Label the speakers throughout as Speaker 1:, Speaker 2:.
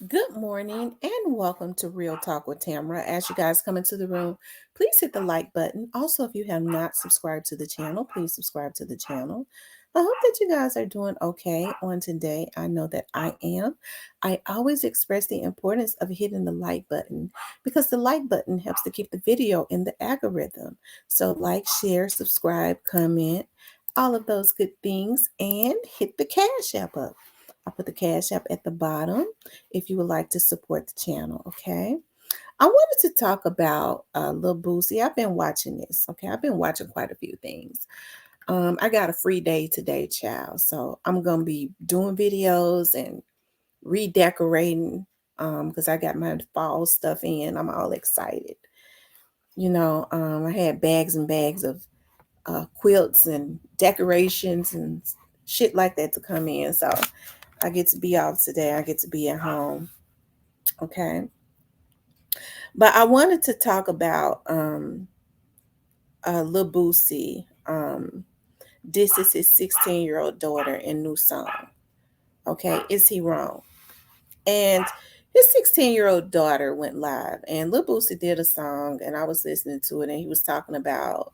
Speaker 1: Good morning and welcome to Real Talk with Tamara. As you guys come into the room, please hit the like button. Also, if you have not subscribed to the channel, please subscribe to the channel. I hope that you guys are doing okay on today. I know that I am. I always express the importance of hitting the like button because the like button helps to keep the video in the algorithm. So, like, share, subscribe, comment, all of those good things, and hit the Cash App up. I'll put the Cash App at the bottom if you would like to support the channel, okay? I wanted to talk about Lil Boosie. I've been watching this, okay? I've been watching quite a few things. I got a free day today, child. So I'm going to be doing videos and redecorating because I got my fall stuff in. I'm all excited. I had bags and bags of quilts and decorations and shit like that to come in. So I get to be off today. I get to be at home. Okay. But I wanted to talk about Lil Boosie. This is his 16-year-old daughter in new song. Okay. Is he wrong? And his 16-year-old daughter went live and Lil Boosie did a song and I was listening to it and he was talking about,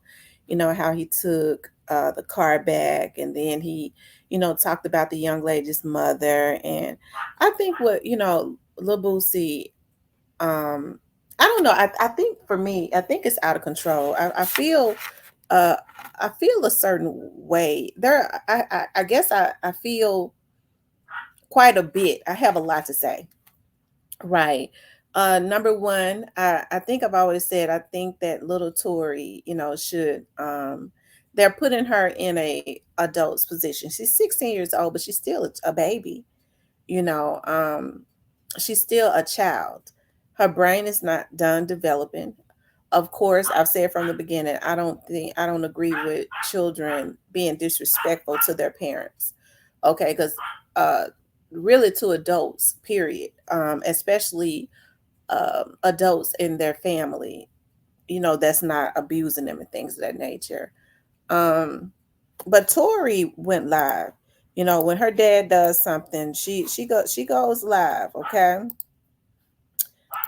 Speaker 1: how he took the car back and then he, talked about the young lady's mother. And I think Lil Boosie, I don't know. I think for me, I think it's out of control. Uh I feel a certain way. I guess I feel quite a bit. I have a lot to say. Right. Number one, I think I've always said I think that little Tori, should they're putting her in a adult's position. She's 16 years old, but she's still a baby, you know. She's still a child. Her brain is not done developing. Of course, I've said from the beginning, I don't agree with children being disrespectful to their parents. Okay, because uh really to adults, period. Especially adults in their family, that's not abusing them and things of that nature. Um, but Tori went live. When her dad does something, she goes live. Okay,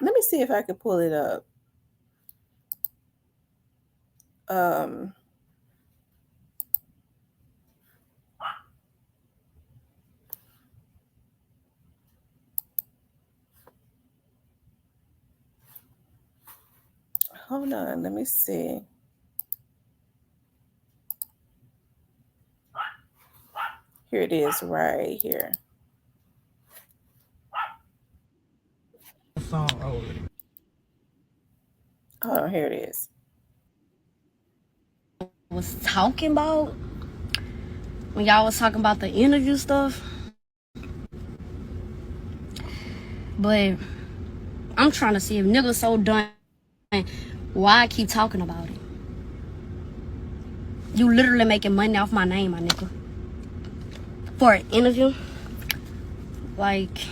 Speaker 1: let me see if I can pull it up. Um, Hold on, let me see. Here it is, right here.
Speaker 2: Song over.
Speaker 1: Oh, here it is.
Speaker 3: Was talking about when y'all was talking about the interview stuff. But I'm trying to see if niggas so done, why I keep talking about it. You literally making money off my name, my nigga. For an interview. Like,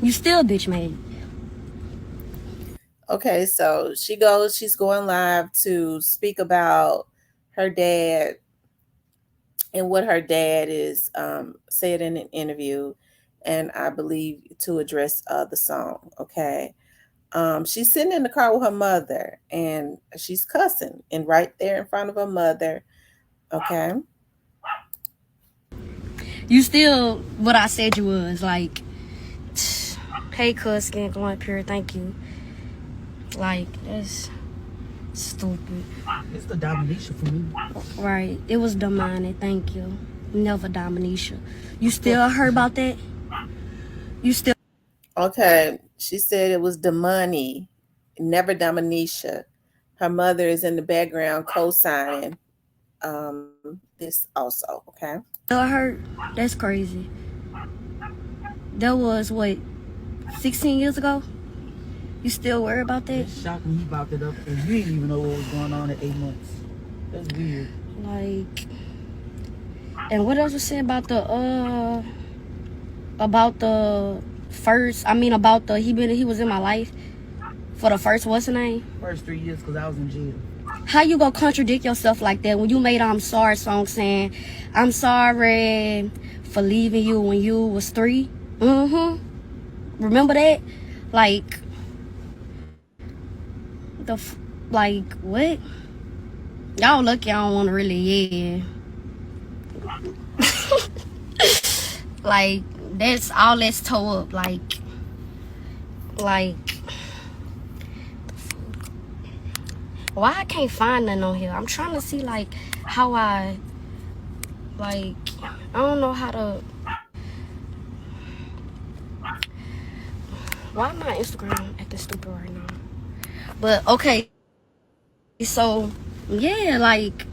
Speaker 3: you still bitch made.
Speaker 1: Okay, so she's going live to speak about her dad and what her dad is said in an interview, and I believe to address the song. Okay, she's sitting in the car with her mother, and she's cussing, and right there in front of her mother. Okay,
Speaker 3: You still what I said you was. Like, hey, cuz, can't go up here, thank you. Like, that's stupid.
Speaker 2: It's the Dominisha for me.
Speaker 3: Right. It was Damani, thank you. Never Dominisha. You still heard about that? You still
Speaker 1: okay. She said it was Damani, never Dominisha. Her mother is in the background co-signing this also. Okay.
Speaker 3: heard? That's crazy. That was what, 16 years ago? You still worry about that?
Speaker 2: It's shocking he popped it up and you didn't even know what was going on at 8 months. That's weird.
Speaker 3: Like, and what else was said about the first, about the, he was in my life for the first, what's the name?
Speaker 2: First 3 years because I was in jail.
Speaker 3: How you gonna contradict yourself like that when you made I'm Sorry song saying, I'm sorry for leaving you when you was 3? Remember that? Like, like, what? Y'all lucky I don't want to really, yeah. Like, that's all that's tore up. Like, why I can't find nothing on here? I'm trying to see, like, how I don't know how to. Why my Instagram acting stupid right now? But okay, so yeah, like,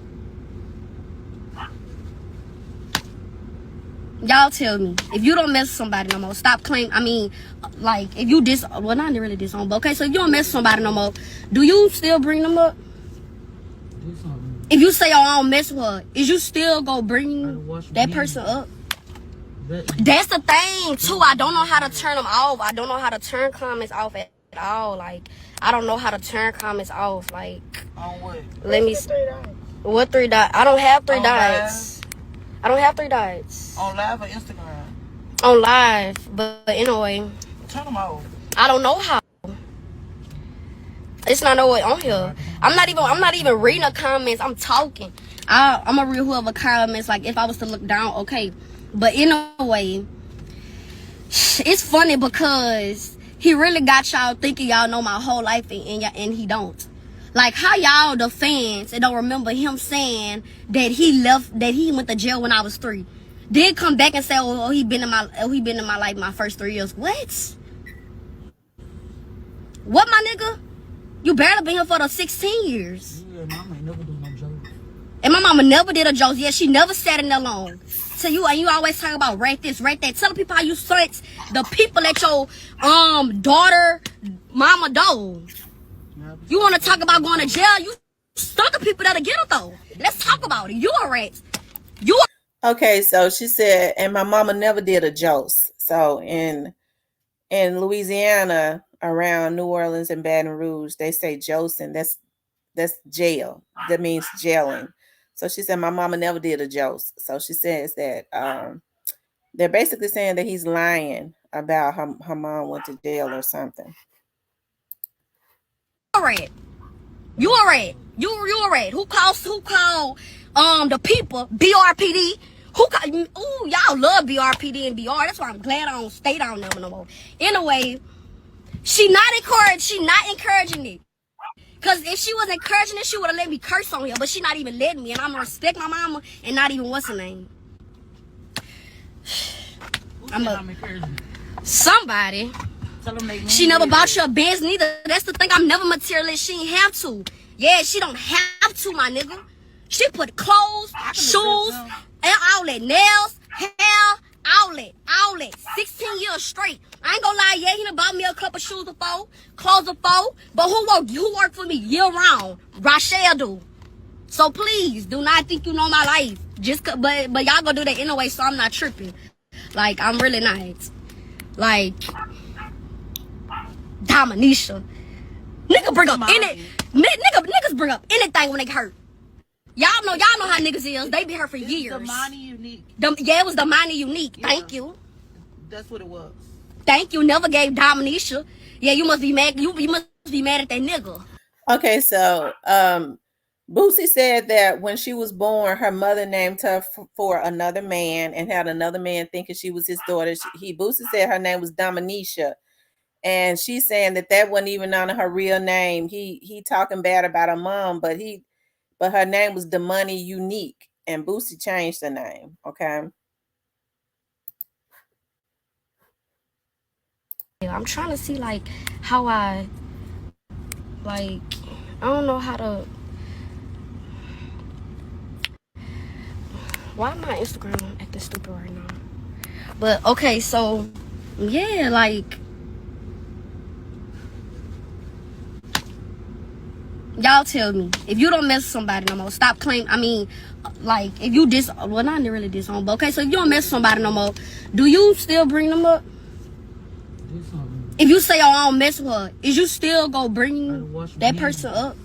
Speaker 3: y'all tell me, if you don't mess with somebody no more, stop claiming. I mean, like, if you well, not really disown, but okay, so if you don't mess with somebody no more, do you still bring them up?
Speaker 2: Do something.
Speaker 3: If you say, oh, I don't mess with her, is you still gonna bring that person up? That's the thing too. I don't know how to turn them off. I don't know how to turn comments off at all. Like, I don't know how to turn comments off. Like,
Speaker 2: On what?
Speaker 3: let me. What 3 dots? I don't have 3 dots. I don't have 3 dots
Speaker 2: On live or Instagram?
Speaker 3: on live. But anyway,
Speaker 2: Turn them off.
Speaker 3: I don't know how. It's not no way on here. I'm not even reading the comments. I'm talking. I'm gonna read whoever comments. Like, if I was to look down, okay. But in a way, it's funny because he really got y'all thinking y'all know my whole life, and he don't. Like, how y'all, the fans, and don't remember him saying that he went to jail when I was 3. Then come back and say, oh, he been in my life my first 3 years. What? What, my nigga? You barely been here for the 16 years.
Speaker 2: Yeah, mama ain't never do no jokes.
Speaker 3: And my mama never did a joke. Yeah, she never sat in there long. So you always talk about rate this, rate that. Tell the people how you search the people that your daughter, mama do. You want to talk about going to jail? You stuck the people that'll get it though. Let's talk about it. You a rat. You.
Speaker 1: Okay, so she said, and my mama never did a jose. So in Louisiana, around New Orleans and Baton Rouge, they say josing. That's jail. That means jailing. So she said my mama never did a jose. So she says that they're basically saying that he's lying about her mom went to jail or something.
Speaker 3: You a rat. You a rat. You a rat. Who called the people BRPD? Ooh, y'all love BRPD and BR. That's why I'm glad I don't stay down there no more. Anyway, she not encouraging it. Cause if she was encouraging it, she would have let me curse on here. But she not even letting me, and I'm gonna respect my mama and not even what's her name.
Speaker 2: I'm encouraging.
Speaker 3: Somebody.
Speaker 2: Tell them they
Speaker 3: She never bought you a Benz neither. That's the thing. I'm never materialist. She ain't have to. Yeah, she don't have to, my nigga. She put clothes, shoes, outlet, nails, hair, outlet. 16 years straight. I ain't gonna lie, yeah, he done bought me a couple shoes before, clothes before, but who worked for me year round? Rochelle do. So please, do not think you know my life. But y'all gonna do that anyway, so I'm not tripping. Like, I'm really not. Like, Dominisha. Niggas bring up anything when they hurt. Y'all know how niggas is. They be hurt for years.
Speaker 2: Damani Unique.
Speaker 3: It was Damani Unique.
Speaker 2: Yeah.
Speaker 3: Thank you.
Speaker 2: That's what it was.
Speaker 3: Thank you. Never gave Dominisha. Yeah, you must be mad. You must be mad at that nigga.
Speaker 1: Okay, so Boosie said that when she was born, her mother named her for another man and had another man thinking she was his daughter. Boosie said her name was Dominisha, and she's saying that wasn't even on her real name. He talking bad about her mom, but her name was Damani Unique, and Boosie changed the name. Okay.
Speaker 3: I'm trying to see like how I don't know how to. Why my Instagram acting stupid right now? But okay, so yeah, like, y'all tell me, if you don't mess with somebody no more, stop claiming. I mean, like, if you well, not really disown, but okay, so if you don't mess with somebody no more, do you still bring them up?
Speaker 2: Do something.
Speaker 3: If you say, oh, I don't mess with her, is you still gonna bring that person up?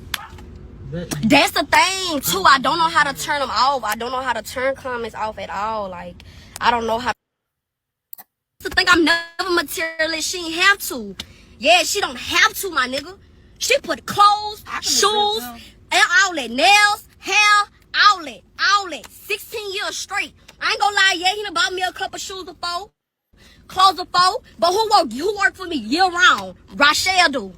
Speaker 3: That's the thing too. I don't know how to turn them off. I don't know how to turn comments off at all. Like, I don't know how. That's the thing. think I'm never materialist. She ain't have to. Yeah, she don't have to, my nigga. She put clothes, shoes, all that, nails, hair, all that. 16 years straight. I ain't gonna lie, yeah, he done bought me a couple shoes before, clothes before, but who work for me year round? Rachel do.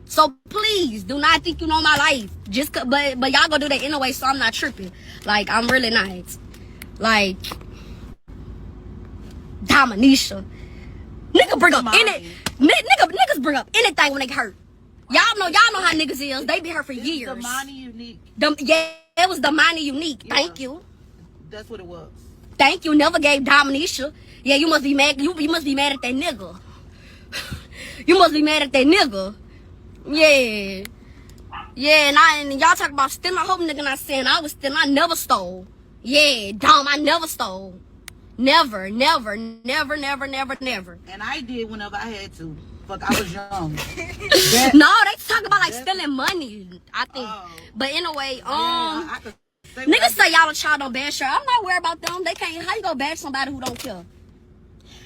Speaker 3: So please do not think you know my life. But y'all gonna do that anyway, so I'm not tripping. Like, I'm really not. Like, Dominisha. Niggas bring up anything when they hurt. Y'all know how niggas is. They be hurt for years.
Speaker 2: Damani Unique.
Speaker 3: It was Damani Unique.
Speaker 2: Yeah.
Speaker 3: Thank you.
Speaker 2: That's what it was.
Speaker 3: Thank you. Never gave Dominisha. Yeah, you must be mad. You must be mad at that nigga. You must be mad at that nigga. Yeah. Yeah, and y'all talk about stealing. I hope nigga not saying I was stealing. I never stole. Yeah, Dom, I never stole. Never.
Speaker 2: And I did whenever I had to. Fuck, I was young.
Speaker 3: No, they talk about like stealing money, I think.
Speaker 2: Oh.
Speaker 3: But anyway,
Speaker 2: Yeah, I could say
Speaker 3: niggas say y'all a child don't bash her. I'm not worried about them. They can't. How you gonna bash somebody who don't care?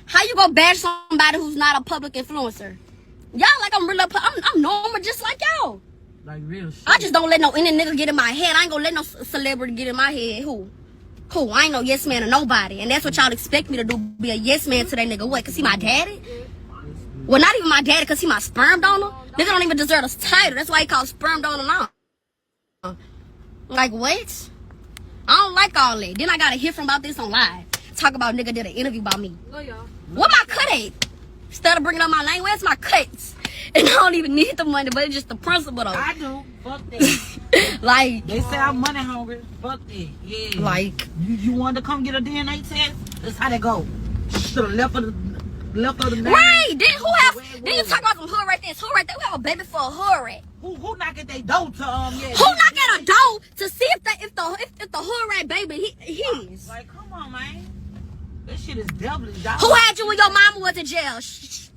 Speaker 3: How you gonna bash somebody who's not a public influencer? Y'all like I'm really. I'm normal just like y'all.
Speaker 2: Like real shit.
Speaker 3: I just don't let no any nigga get in my head. I ain't gonna let no celebrity get in my head. Who? I ain't no yes man to nobody. And that's what y'all expect me to do. Be a yes man to that nigga. What? Cause he my daddy? Well, not even my daddy, cause he my sperm donor. Nigga don't even deserve this title. That's why he called sperm donor now. Like what? I don't like all that. Then I gotta hear from about this on live. Talk about nigga did an interview about me. What my cut at? Instead of bringing up my name, where's my cuts? And I don't even need the money, but it's just the principle though.
Speaker 2: I do. Fuck that.
Speaker 3: Like
Speaker 2: They say I'm money hungry. Fuck that. Yeah.
Speaker 3: Like
Speaker 2: you wanted to come get a DNA test? That's how they go. To the left of the name.
Speaker 3: right. Then you talk about some hood right there. It's hood right there. We have a baby for a hood rat.
Speaker 2: Who knock at their door to yeah.
Speaker 3: Who knock at a door to see if the hood rat baby his?
Speaker 2: Like, come on, man. That shit is devilish, dog.
Speaker 3: Who had you when your mama was in jail?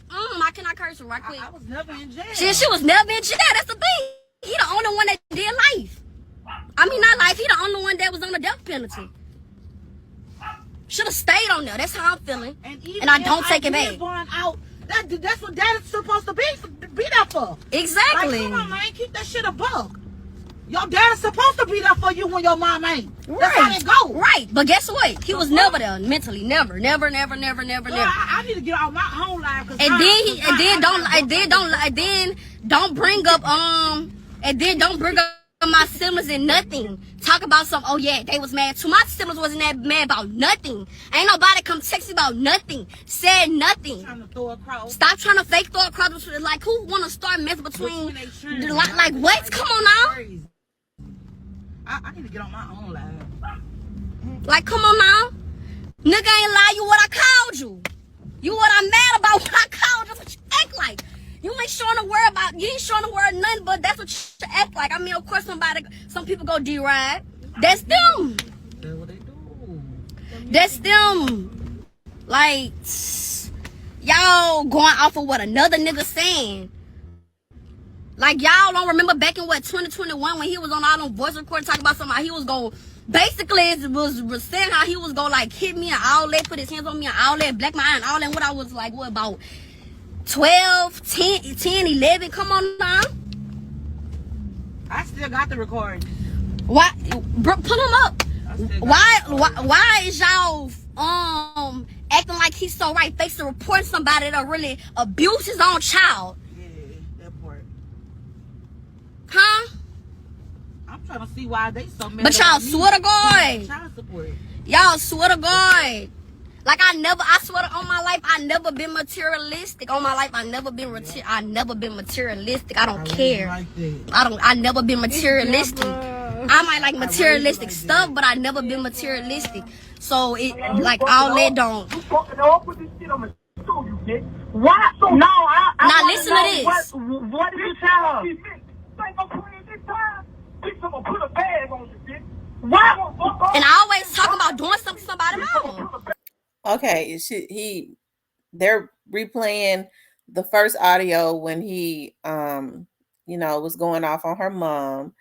Speaker 3: I cannot curse her right quick.
Speaker 2: I was never in jail.
Speaker 3: She was never in jail. That's the thing. He the only one that did life. I mean, not life. He the only one that was on the death penalty. Should have stayed on there. That's how I'm feeling. And I don't take it back.
Speaker 2: Out, that's what dad's supposed to be there for.
Speaker 3: Exactly.
Speaker 2: Like, come on, man. Keep that shit a buck. Your dad is supposed to be there for you when your mom ain't.
Speaker 3: Right.
Speaker 2: That's how it go.
Speaker 3: Right. But guess what? He was never there mentally. Never.
Speaker 2: Girl, I need to get out my own life.
Speaker 3: Don't bring up my siblings and nothing. Talk about some, oh yeah, they was mad too. My siblings wasn't that mad about nothing. Ain't nobody come text me about nothing. Said nothing.
Speaker 2: Trying to throw a cross.
Speaker 3: Stop trying to fake throw a cross. Like, who want to start messing between? Like what? Come on now.
Speaker 2: I need to get on my own life.
Speaker 3: Like, come on now. Nigga ain't lie, you what I called you. You what I'm mad about what I called you. That's what you act like. You ain't showing the word nothing, but that's what you act like. I mean, of course, some people go D-ride. That's them.
Speaker 2: That's what they do.
Speaker 3: That's them. Like, y'all going off of what another nigga saying. Like, y'all don't remember back in 2021 when he was on all them voice recordings talking about something, how he was going, basically it was saying how he was going like hit me and all that, put his hands on me and all that, black my eye and all that. What I was like, what about 12, 10, 11? Come on now.
Speaker 2: I still got the recording.
Speaker 3: Why? Put him up. Why is y'all acting like he's so right face to report somebody that really abuse his own child?
Speaker 2: Yeah, that part.
Speaker 3: Huh?
Speaker 2: I'm trying to see why they so mad.
Speaker 3: But y'all swear to God.
Speaker 2: Child support.
Speaker 3: Y'all swear to God. Like I swear to on my life, I never been materialistic. On my life, I never been materialistic. I don't care.
Speaker 2: Like
Speaker 3: I never been materialistic. I might like materialistic stuff, but I never been materialistic. So it like all that don't.
Speaker 4: Why? No,
Speaker 3: Now listen to this.
Speaker 4: What did you tell her? What?
Speaker 3: And I always talk about doing something to somebody else.
Speaker 1: Okay, they're replaying the first audio when he was going off on her mom,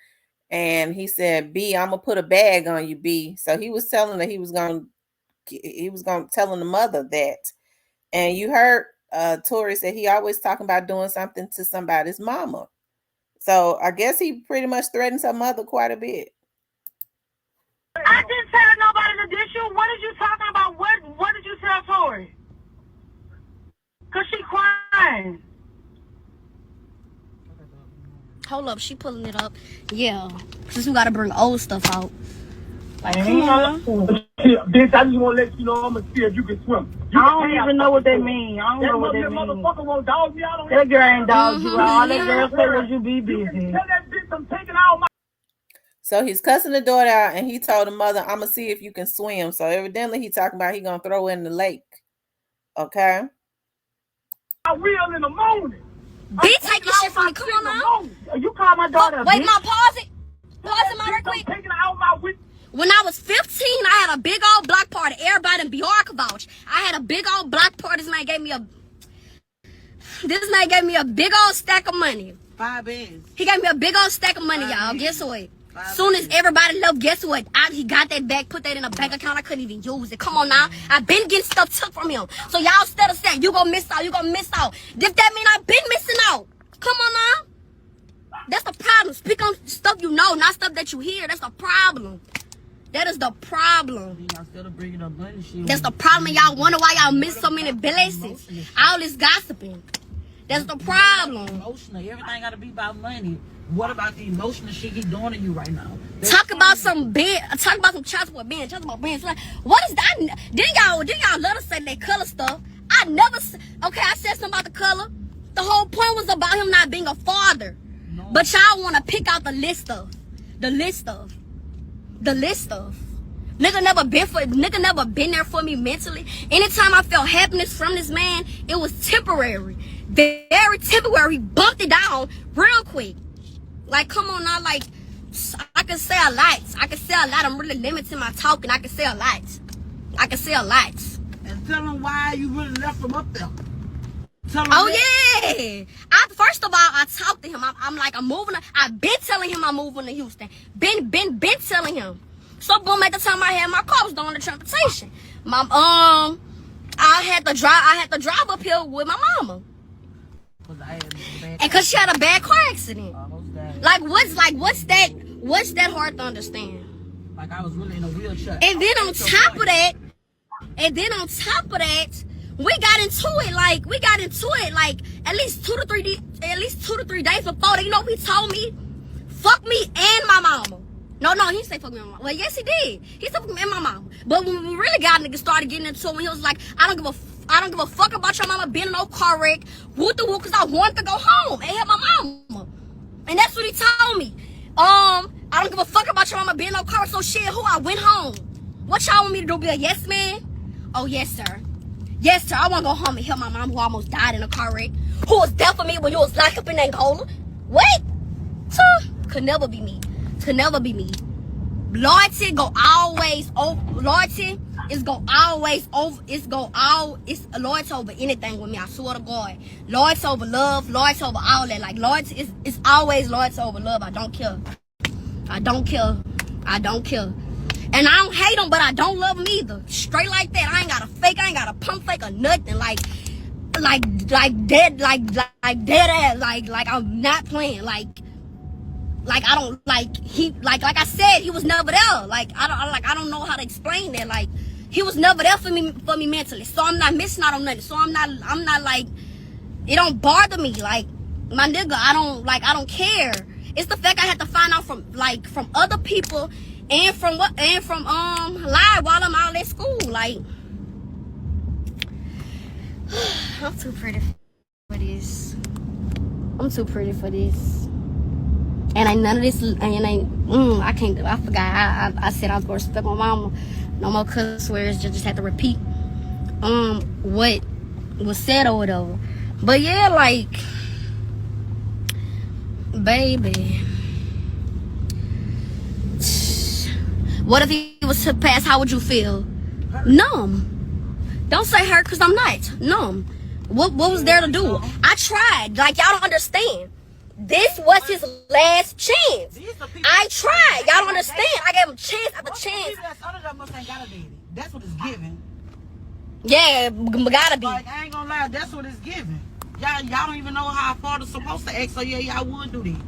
Speaker 1: and he said, B, I'm gonna put a bag on you, B. So he was telling her telling the mother that And you heard Tory said he always talking about doing something to somebody's mama. So I guess he pretty much threatens her mother quite a bit.
Speaker 4: I didn't tell nobody to dish you. What are you talking about? What did you tell Tori? Cause she crying.
Speaker 3: Hold up, she pulling it up. Yeah, since we gotta bring old stuff out. Like, come
Speaker 4: on.
Speaker 5: Bitch, I just want to let you know I'm going to see if you can swim.
Speaker 4: I don't even know what that means. I don't know what that means.
Speaker 5: Motherfucker won't dog me out on
Speaker 4: that girl ain't dog you out. All that girl said was you be busy.
Speaker 5: Tell that bitch I'm taking out my...
Speaker 1: So he's cussing the daughter out, and he told the mother, I'm going to see if you can swim. So evidently he talking about he going to throw her in the lake. Okay?
Speaker 5: I will in the morning.
Speaker 3: Be taking shit from me. Come on now.
Speaker 4: You call my daughter
Speaker 3: Wait, ma, pause it. Pause it, ma, real quick.
Speaker 5: Taking out my wit.
Speaker 3: When I was 15, I had a big old block party. Everybody in BR could vouch. I had a big old block party. This man gave me a big old stack of money.
Speaker 2: 5 bands.
Speaker 3: He gave me a big old stack of money, y'all. Guess what? Soon as everybody left, guess what? He got that back, put that in a bank account. I couldn't even use it. Come on now. I've been getting stuff took from him. So y'all instead of saying, you gonna miss out, you gonna miss out. If that mean I've been missing out. Come on now. That's the problem. Speak on stuff you know, not stuff that you hear. That's the problem. That is the problem. That's the problem. Y'all wonder why y'all miss so many blessings. All this gossiping. That's the problem.
Speaker 2: Emotional. Everything got to be about money. What about the emotional shit he doing to you right now?
Speaker 3: Talk about some child support bands. Child support bands. Like, what is that? Didn't y'all let us say that color stuff? I never. Okay, I said something about the color. The whole point was about him not being a father. No. But y'all want to pick out the list of. Nigga never been there for me mentally. Anytime I felt happiness from this man, it was temporary. Very temporary. He bumped it down real quick. Like, come on now, like, I can say a lot. I'm really limiting my talking. I can say a lot.
Speaker 2: And tell him why you really left him up there.
Speaker 3: Oh yeah! First of all, I talked to him. I'm moving. I've been telling him I'm moving to Houston. Been telling him. So boom, at the time I had my car, I was doing the transportation. I had to drive up here with my mama. And cause she had a bad car accident. What's that hard to understand?
Speaker 2: Like I was really in a wheelchair.
Speaker 3: And then on top of that, we got into it like at least 2 to 3 days before that. You know what he told me? Fuck me and my mama. No, he didn't say fuck me and my mama. Well, yes, he did. He said fuck me and my mama. But when we really got niggas started getting into it, when he was like, I don't give a fuck about your mama being in no car wreck. Whoop the whoop, cause I wanted to go home and help my mama. And that's what he told me. I don't give a fuck about your mama being in no car wreck. So shit, I went home. What y'all want me to do? Be a yes man? Oh yes, sir. Yes, sir. I want to go home and help my mom who almost died in a car wreck. Who was there for me when you was locked up in Angola. What? Could never be me. Loyalty go always over. Loyalty is go always over. It's loyalty over anything with me. I swear to God. Loyalty over love. Loyalty over all that. Like loyalty is always loyalty over love. I don't care. And I don't hate him, but I don't love him either. Straight like that. I ain't got a fake. I ain't got a pump fake or nothing. Like dead ass. Like I'm not playing. Like I don't like I said, he was never there. Like I don't know how to explain that. Like he was never there for me mentally. So I'm not missing out on nothing. So I'm not like, it don't bother me. Like my nigga, I don't care. It's the fact I had to find out from other people and from live while I'm out at school. Like I'm too pretty for this. And ain't none of this, I can't, I forgot, I said I was going to respect my mama. No more cuss words, just had to repeat, what was said or whatever. But yeah, like, baby. What if he was to pass, how would you feel? Numb. Don't say hurt, because I'm not. Numb. What was there to do? I tried, like, y'all don't understand. This was his last chance. I tried. Y'all don't understand. I gave him chance after chance.
Speaker 2: That's what it's given.
Speaker 3: Yeah, gotta be.
Speaker 2: Like, I ain't gonna lie, that's what it's giving. Y'all don't even know how a father's supposed to act, so yeah, y'all would do that.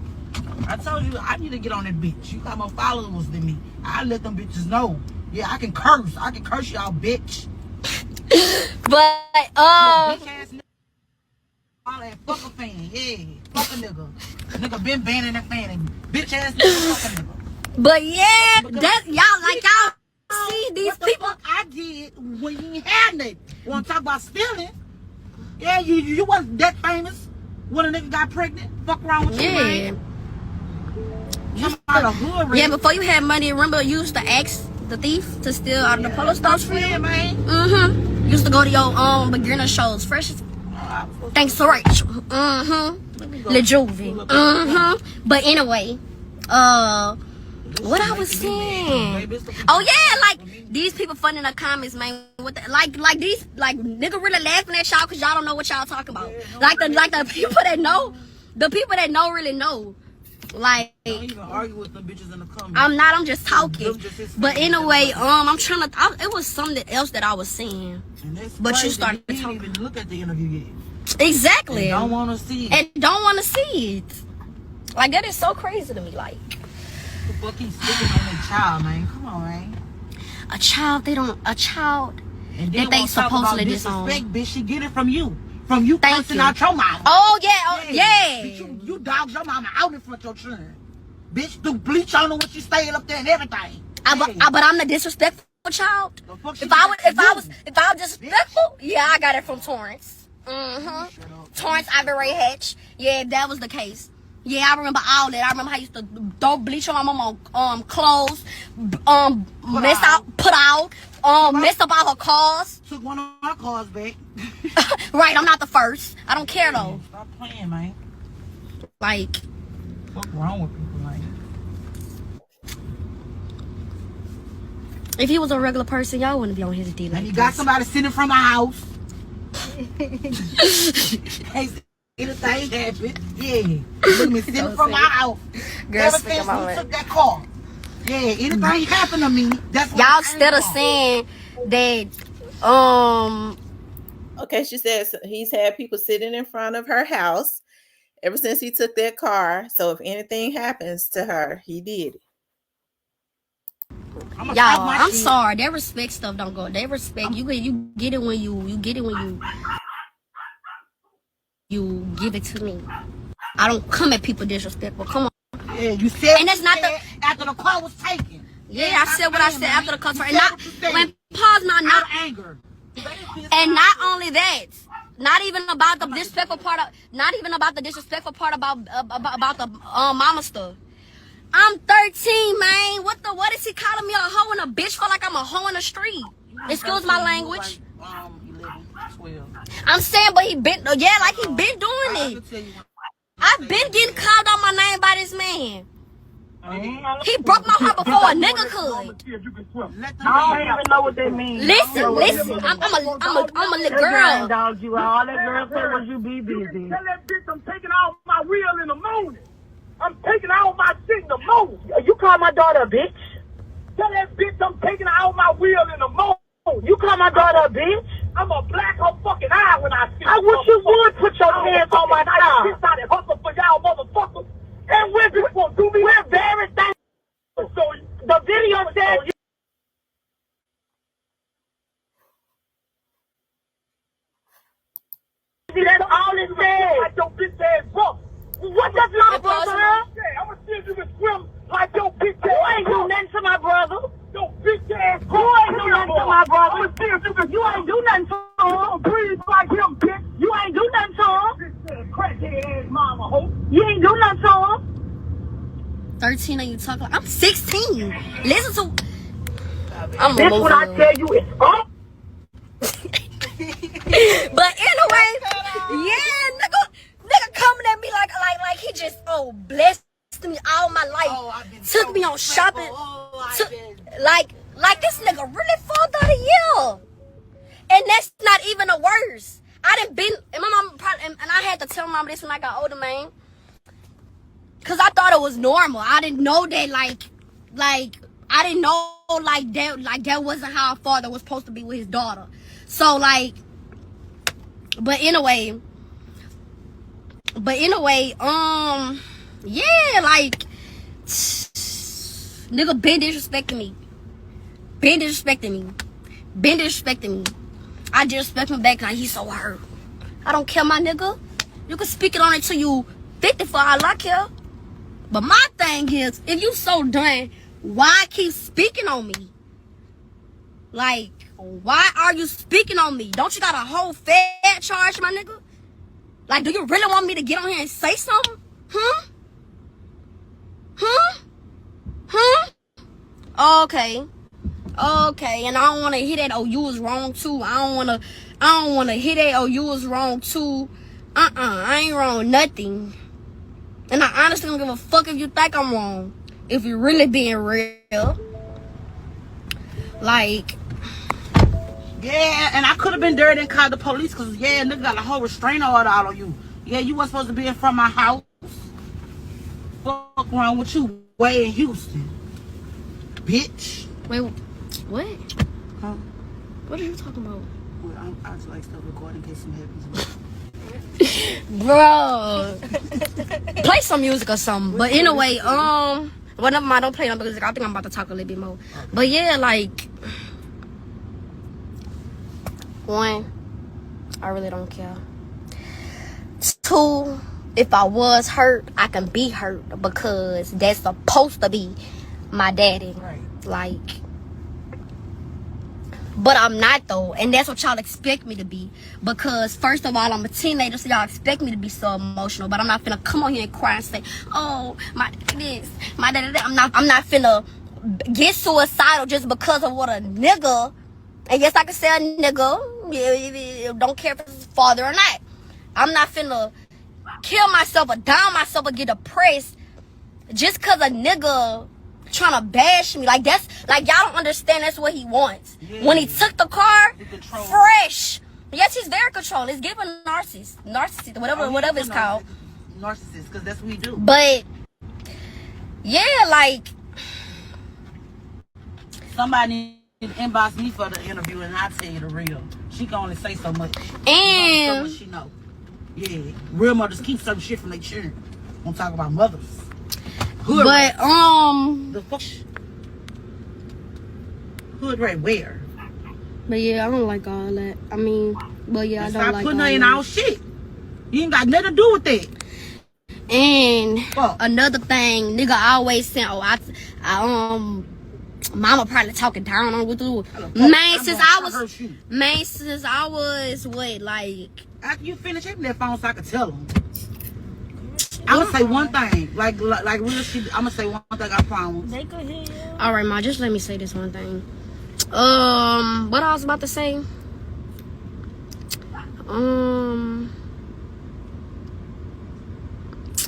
Speaker 2: I told you, I need to get on that bitch. You got more followers than me. I let them bitches know. Yeah, I can curse. I can curse y'all, bitch.
Speaker 3: But
Speaker 2: Bitch ass nigga. All that fuck a fan. Yeah, fuck a nigga. Nigga been banning that fan. Bitch ass nigga, fuck a nigga.
Speaker 3: but yeah, that y'all like y'all see these
Speaker 2: What the
Speaker 3: people.
Speaker 2: fuck I did when you ain't had nothing. Want to talk about stealing? Yeah, you wasn't that famous when a nigga got pregnant. Fuck around with you,
Speaker 3: Yeah.
Speaker 2: man. You out of hood,
Speaker 3: Yeah, before you had money, remember you used to ask the thief to steal out of the polo stores for you?
Speaker 2: Yeah, man.
Speaker 3: Mm-hmm. Used to go to your beginner shows, fresh as thanks to Rachel. Mm-hmm. Le Juvie. Mm-hmm. But anyway, what I was saying. Oh yeah, like these people fun in the comments, man. What the, like these nigga really laughing at y'all because y'all don't know what y'all talking about. Like the people that know, really know. Like
Speaker 2: Don't even argue with them bitches in the comments.
Speaker 3: I'm just talking. But anyway, I'm trying to. It was something else that I was saying. But you started
Speaker 2: You didn't
Speaker 3: talking.
Speaker 2: even look at the interview yet.
Speaker 3: Exactly.
Speaker 2: And don't want to see it.
Speaker 3: And don't want to see it. Like that is so crazy to me. Like
Speaker 2: The fuck he's sticking on their child, man. Come on, man.
Speaker 3: a child, a child
Speaker 2: And
Speaker 3: that they
Speaker 2: wanna talk about
Speaker 3: supposedly disown.
Speaker 2: disrespect, bitch. She get it from you. From you
Speaker 3: Thank
Speaker 2: cursing
Speaker 3: you.
Speaker 2: out your mama.
Speaker 3: Oh yeah.
Speaker 2: Bitch, you dogged your mama out in front of your children. Bitch, do bleach on her when she stayed up there and everything.
Speaker 3: But I'm the disrespectful child.
Speaker 2: The fuck she
Speaker 3: If I
Speaker 2: got to
Speaker 3: was
Speaker 2: you?
Speaker 3: disrespectful, yeah, I got it from Torrance. Torrance Ivy Ray Hatch. Yeah, if that was the case. Yeah, I remember all that. I remember how I used to throw bleach on my mama clothes, mess up all her cars.
Speaker 2: Took one of my cars back.
Speaker 3: Right, I'm not the first. I don't care though.
Speaker 2: Stop playing, man.
Speaker 3: Like,
Speaker 2: What's wrong with people, man?
Speaker 3: if he was a regular person, y'all wouldn't be on his D like
Speaker 2: And you got
Speaker 3: this.
Speaker 2: somebody sitting from my house. Hey, anything happened. Yeah. Look at me sitting from my house.
Speaker 3: Girl,
Speaker 2: Ever
Speaker 3: speak
Speaker 2: since
Speaker 3: about
Speaker 2: we
Speaker 3: it.
Speaker 2: took that car. Yeah, anything happened to me, that's what
Speaker 3: Y'all
Speaker 2: I
Speaker 3: instead of
Speaker 2: came
Speaker 3: saying that,
Speaker 1: Okay, she says he's had people sitting in front of her house ever since he took that car. So if anything happens to her, he did it.
Speaker 2: from. I'ma
Speaker 3: y'all,
Speaker 2: talk my
Speaker 3: I'm
Speaker 2: shit.
Speaker 3: sorry. That respect stuff don't go. They respect you get it when you get it when you give it to me. I don't come at people disrespectful. Come on.
Speaker 2: Yeah, you said
Speaker 3: And that's not
Speaker 2: what you said after the car was taken.
Speaker 3: Yeah, I said what I said after the customer. And not when pause my
Speaker 2: Out
Speaker 3: not
Speaker 2: of anger.
Speaker 3: and not only that, not even about the disrespectful part of about the mama stuff. I'm 13, man. What is he calling me a hoe and a bitch for like I'm a hoe in the street? Excuse my language.
Speaker 2: Like, 11, 12.
Speaker 3: I'm saying, but he been like he been doing
Speaker 2: I
Speaker 3: it.
Speaker 2: can tell you
Speaker 3: I've been getting called out my name by this man.
Speaker 5: Mm-hmm.
Speaker 3: He broke my heart before a nigga could.
Speaker 5: See if you can swim.
Speaker 2: let them
Speaker 4: I don't even know what that means.
Speaker 3: Listen, I'm a little
Speaker 4: That girl
Speaker 3: girl.
Speaker 4: dogged you out. All that girl said was you be busy.
Speaker 5: Tell that bitch I'm taking out my wheel in the morning. I'm taking out my shit in the morning.
Speaker 4: You call my daughter a bitch?
Speaker 5: Tell that bitch I'm taking out my wheel in the morning.
Speaker 4: You call my daughter a bitch?
Speaker 5: I'm gonna black her fucking eye when I see
Speaker 4: I wish you would put your hands on my car.
Speaker 5: Bitch out and hustle for y'all motherfuckers. And we're just gonna do me.
Speaker 4: We're very thankful.
Speaker 5: So
Speaker 4: The video said see, that's all it said.
Speaker 5: like your bitch ass brother.
Speaker 4: What does my brother have?
Speaker 5: Yeah, I'm gonna see if you can swim like your bitch ass.
Speaker 4: You ain't do nothing to my brother.
Speaker 5: Your bitch ass.
Speaker 4: You ain't do nothing to my brother.
Speaker 5: I'm gonna see if you can.
Speaker 4: You ain't do nothing to him.
Speaker 5: Don't breathe like him, bitch.
Speaker 4: You ain't do nothing to him.
Speaker 5: Bitch ass crackhead ass mama hoe.
Speaker 4: You ain't do nothing to him.
Speaker 3: 13 and you talk like I'm 16. Listen to I'm
Speaker 4: This what I tell you is up.
Speaker 3: But anyway, yeah, nigga coming at me like he just blessed me all my life. Took me on shopping. Like this nigga really fall out a year. And that's not even the worst. I done been and my mom probably and I had to tell mom this when I got older, man. Cause I thought it was normal. I didn't know that like I didn't know that wasn't how a father was supposed to be with his daughter. So like, but anyway, yeah, like, nigga been disrespecting me. I disrespect him back, like he's so hurt. I don't care, my nigga. You can speak it on it till you 50 for all I care. But my thing is, if you so done, why keep speaking on me? Like, why are you speaking on me? Don't you got a whole fed charge, my nigga? Like, do you really want me to get on here and say something? Okay, and I don't want to hear that, oh, you was wrong too. I don't want to hear that, oh, you was wrong too. I ain't wrong nothing. And I honestly don't give a fuck if you think I'm wrong. If you're really being real. Like,
Speaker 2: yeah, and I could have been dirty and called the police because, yeah, nigga got a whole restraining order out on you. Yeah, you weren't supposed to be in front of my house. Fuck wrong with you way in Houston. Bitch.
Speaker 3: wait, what?
Speaker 2: Huh?
Speaker 3: What are you talking about?
Speaker 2: Well, I just like stuff recording in case something happens.
Speaker 3: Bro. Play some music or something. But anyway, well, never mind, don't play no music. I think I'm about to talk a little bit more. But yeah, like, one, I really don't care. Two, if I was hurt, I can be hurt because that's supposed to be my daddy.
Speaker 2: Right.
Speaker 3: Like, but I'm not though, and that's what y'all expect me to be. Because first of all, I'm a teenager, so y'all expect me to be so emotional. But I'm not finna come on here and cry and say, "Oh, my this, my that." I'm not finna get suicidal just because of what a nigga. And yes, I can say a nigga. Don't care if it's his father or not. I'm not finna kill myself or down myself or get depressed just cause a nigga trying to bash me. Like, that's like, y'all don't understand. That's what he wants.
Speaker 2: Yeah.
Speaker 3: When he took the car, fresh. Yes, he's very controlling. It's giving narcissist, whatever it's called.
Speaker 2: Narcissist, because that's what we do.
Speaker 3: But yeah, like,
Speaker 2: Somebody inbox me for the interview and I'll tell you the real. She can only say so much.
Speaker 3: and
Speaker 2: So much she know. Yeah, real mothers keep certain shit from their children. I'm talking about mothers. Hood
Speaker 3: but
Speaker 2: rat. The fuck? Hood rat where?
Speaker 3: but yeah, I don't like all that. I mean, but yeah, I
Speaker 2: And
Speaker 3: don't
Speaker 2: stop
Speaker 3: like
Speaker 2: putting
Speaker 3: all
Speaker 2: her in
Speaker 3: that.
Speaker 2: our shit. You ain't got nothing to do with that.
Speaker 3: And
Speaker 2: Fuck.
Speaker 3: another thing, nigga always saying, "Oh, mama probably talking down on what do." Man, since I was what, like,
Speaker 2: After you finish hitting that phone, so I can tell them. I'm gonna say one thing, like real shit. I'm gonna say one thing. I promise.
Speaker 4: They could hear you.
Speaker 3: all right, ma, just let me say this one thing. What I was about to say.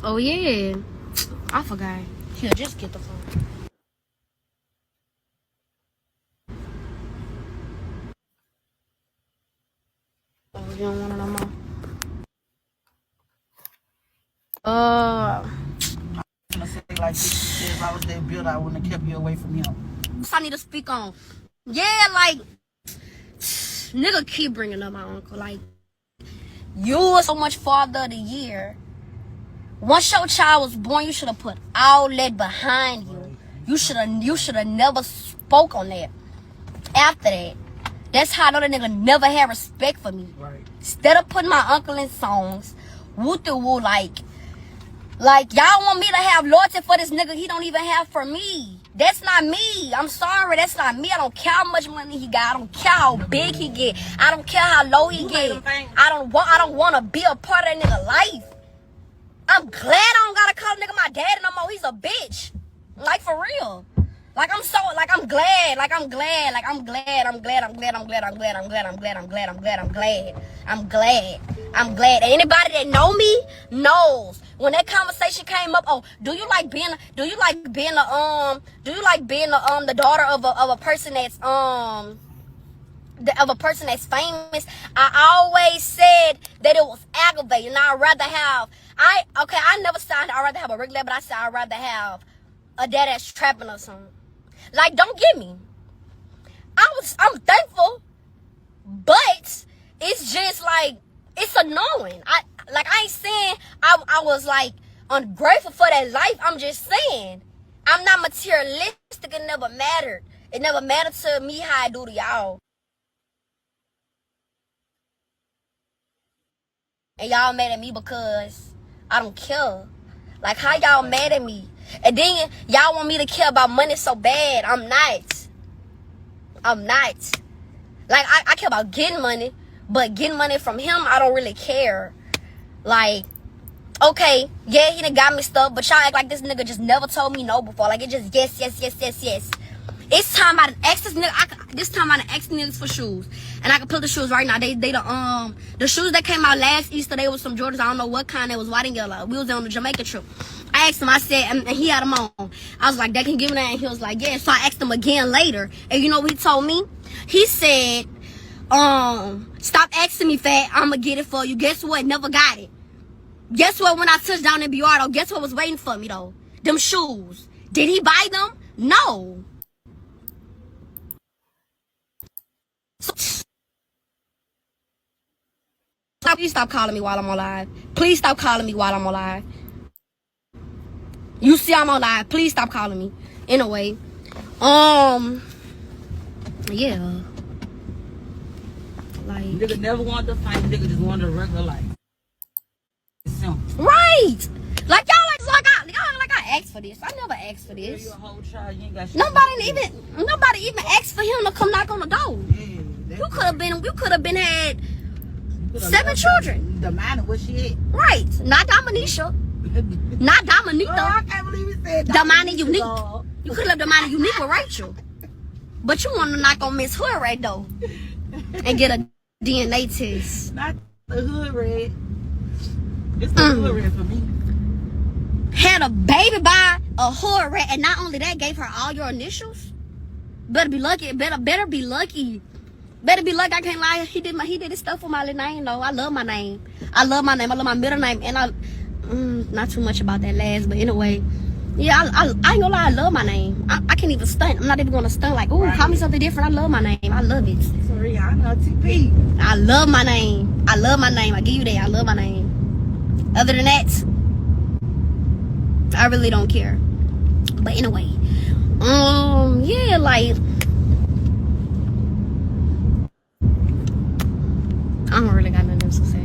Speaker 3: Oh yeah, I forgot. Here, just get the phone. Oh, you don't want it no more?
Speaker 2: I'm gonna say like this. If I was that builder, I wouldn't have kept you away from him.
Speaker 3: I need to speak on. Yeah, like, nigga keep bringing up my uncle. Like, you were so much father of the year. Once your child was born, you should have put all that behind you. You should have never spoke on that. After that, that's how I know that nigga never had respect for me.
Speaker 2: Right.
Speaker 3: Instead of putting my uncle in songs, woo-to-woo, like y'all want me to have loyalty for this nigga he don't even have for me. That's not me. I'm sorry, that's not me. I don't care how much money he got. I don't care how big he get. I don't care how low he get. I don't want to be a part of that nigga life. I'm glad I don't gotta call a nigga my daddy no more. He's a bitch. Like, for real. Like, I'm glad. Anybody that know me knows. When that conversation came up, oh, do you like being the daughter of a person that's famous? I always said that it was aggravating. I never said I'd rather have a regular, but I said I'd rather have a dad that's trapping or something. Like, don't get me. I'm thankful, But it's just like, it's annoying. I ain't saying I was like ungrateful for that life. I'm just saying I'm not materialistic. It never mattered. It never mattered to me how I do to y'all. And y'all mad at me because I don't care. Like, how y'all mad at me? And then y'all want me to care about money so bad. I'm not. Like, I care about getting money, but getting money from him, I don't really care. Like, okay, yeah, he done got me stuff, but y'all act like this nigga just never told me no before. Like, it just yes. It's time I done asked this nigga. This time I done asked niggas for shoes, and I can put the shoes right now. They the shoes that came out last Easter. They was some Jordans. I don't know what kind. They was white and yellow. We was on the Jamaica trip. I asked him. I said, and he had them on. I was like, they can give me that, and he was like, yeah. So I asked him again later, and you know what he told me? He said, stop asking me, fat. I'ma get it for you. Guess what? Never got it. Guess what? When I touched down in Biardo, guess what was waiting for me though? Them shoes. Did he buy them? No. So, please stop calling me while I'm on live. Please stop calling me while I'm on live. You see I'm on live. Please stop calling me. Anyway, yeah. Like,
Speaker 2: Nigga never wanted to fight. Nigga just wanted a regular life. It's simple.
Speaker 3: right. Like I asked for this. I never asked for this.
Speaker 2: You're a whole child. You ain't got shit.
Speaker 3: Nobody even asked for him to come knock on the door.
Speaker 2: Yeah,
Speaker 3: You could have been had 7 children.
Speaker 2: The minor, what she at?
Speaker 3: Right. Not Dominisha. Not Dominica.
Speaker 2: Oh, I can't believe he said
Speaker 3: Domani Unique.
Speaker 2: dog.
Speaker 3: You could have left Domani Unique with Rachel. But you want to knock on Miss Hood right though. And get a DNA test.
Speaker 2: Not the hood red. It's the hood red for me.
Speaker 3: Had a baby by a hood rat, and not only that, gave her all your initials. Better be lucky. Better be lucky. Better be lucky. I can't lie. He did his stuff for my little name though. I love my name. I love my middle name, and I not too much about that last, but anyway, yeah, I ain't gonna lie. I love my name. I can't even stunt. I'm not even gonna stunt like, ooh, right. Call me something different. I love my name. I love it.
Speaker 2: Sorry, I know TP.
Speaker 3: I love my name. I love my name. I give you that. I love my name. Other than that, I really don't care. But anyway, yeah, like, I don't really got nothing else to say.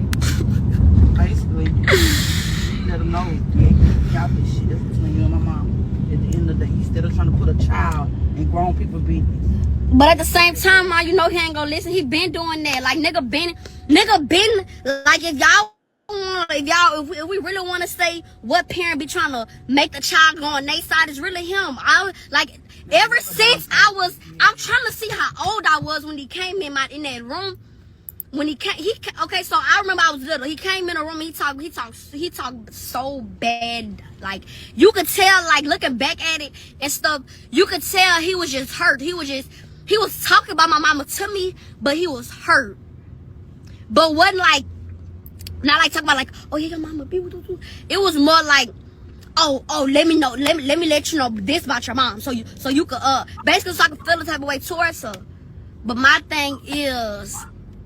Speaker 2: Basically, let them know. Y'all this shit is between you and my mom. At the end of the day, instead of trying to put a child in grown people's business.
Speaker 3: But at the same time, you know he ain't gonna listen. He been doing that. Like, nigga been like, if we really want to say what parent be trying to make the child go on their side, is really him. Ever since I'm trying to see how old I was when he came in that room. When okay, so I remember I was little. He came in a room and he talked so bad. Like, you could tell, like, looking back at it and stuff, you could tell he was just hurt. He was talking about my mama to me, but he was hurt. But wasn't like, not like talking about like, oh yeah, your mama be with you. It was more like, oh, let me know, let me let you know this about your mom, so you could basically so I could feel the type of way towards her. But my thing is,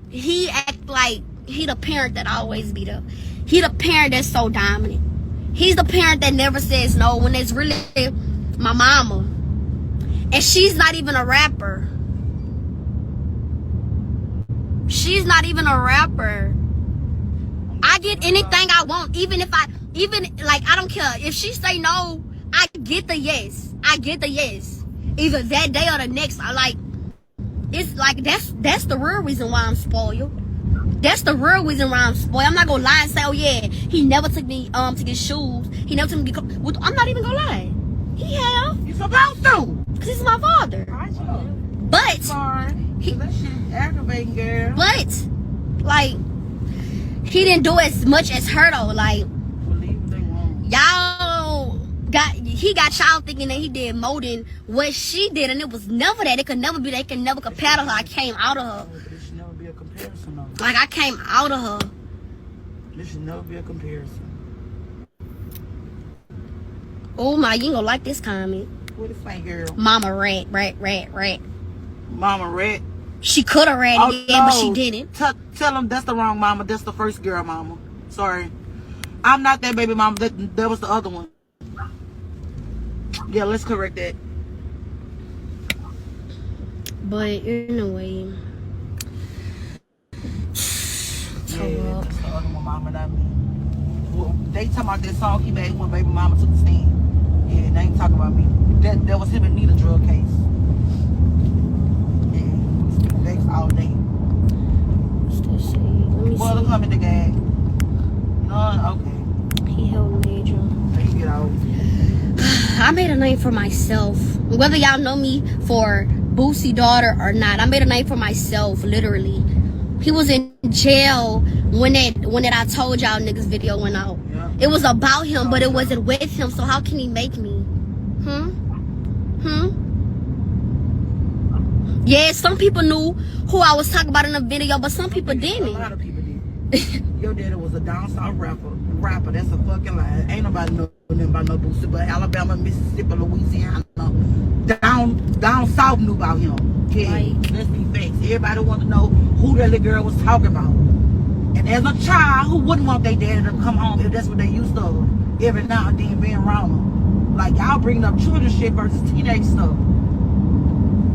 Speaker 3: he act like he the parent that always be there. He the parent that's so dominant. He's the parent that never says no when it's really my mama. And she's not even a rapper. She's not even a rapper. I get anything I want, even like, I don't care. If she say no, I get the yes. Either that day or the next. It's like, that's the real reason why I'm spoiled. That's the real reason why I'm spoiled. I'm not gonna lie and say, oh yeah, he never took me to get shoes. He never took me to get I'm not even gonna lie. He have.
Speaker 2: You supposed to.
Speaker 3: Cause he's my father. But
Speaker 2: Sorry. That shit aggravating, girl.
Speaker 3: But like, he didn't do as much as her though. Like, he got y'all thinking that he did more than what she did, and it was never that. It could never be. They can never compare to her. I came out of her.
Speaker 2: There should never be a comparison though.
Speaker 3: Like, I came out of her.
Speaker 2: There should never be a comparison.
Speaker 3: Oh my, you ain't gonna like this comment.
Speaker 2: What it say, girl?
Speaker 3: Mama rat.
Speaker 2: Mama rat.
Speaker 3: She could have ran
Speaker 2: Oh,
Speaker 3: again, but she didn't.
Speaker 2: Tell them that's the wrong mama. That's the first girl mama. Sorry. I'm not that baby mama. That was the other one. Yeah, let's correct that.
Speaker 3: But anyway.
Speaker 2: Yeah, that's the other one mama, not me. Well, they talking about that song he made when baby mama took the stand. Yeah, they ain't talking about me. That was him and Nita drug case. Yeah, we speak dates all day.
Speaker 3: What's that say? Let me
Speaker 2: Well,
Speaker 3: see.
Speaker 2: come in the gag. None, okay.
Speaker 3: He held major.
Speaker 2: There you get out.
Speaker 3: I made a name for myself. Whether y'all know me for Boosie daughter or not, I made a name for myself, literally. He was in jail when that I told y'all niggas video went out.
Speaker 2: Yeah.
Speaker 3: It was about him, but it wasn't with him, so how can he make me? Yeah, some people knew who I was talking about in the video, but some people
Speaker 2: A
Speaker 3: didn't.
Speaker 2: lot of people did. Your daddy was a down south rapper. That's a fucking lie. Ain't nobody know nothing about no Boosie, but Alabama, Mississippi, Louisiana, down south knew about him. Yeah,
Speaker 3: Like-
Speaker 2: let's be facts. Everybody want to know who that little girl was talking about. And as a child, who wouldn't want their daddy to come home if that's what they used to every now and then being around them? Like y'all bringing up children shit versus teenage stuff.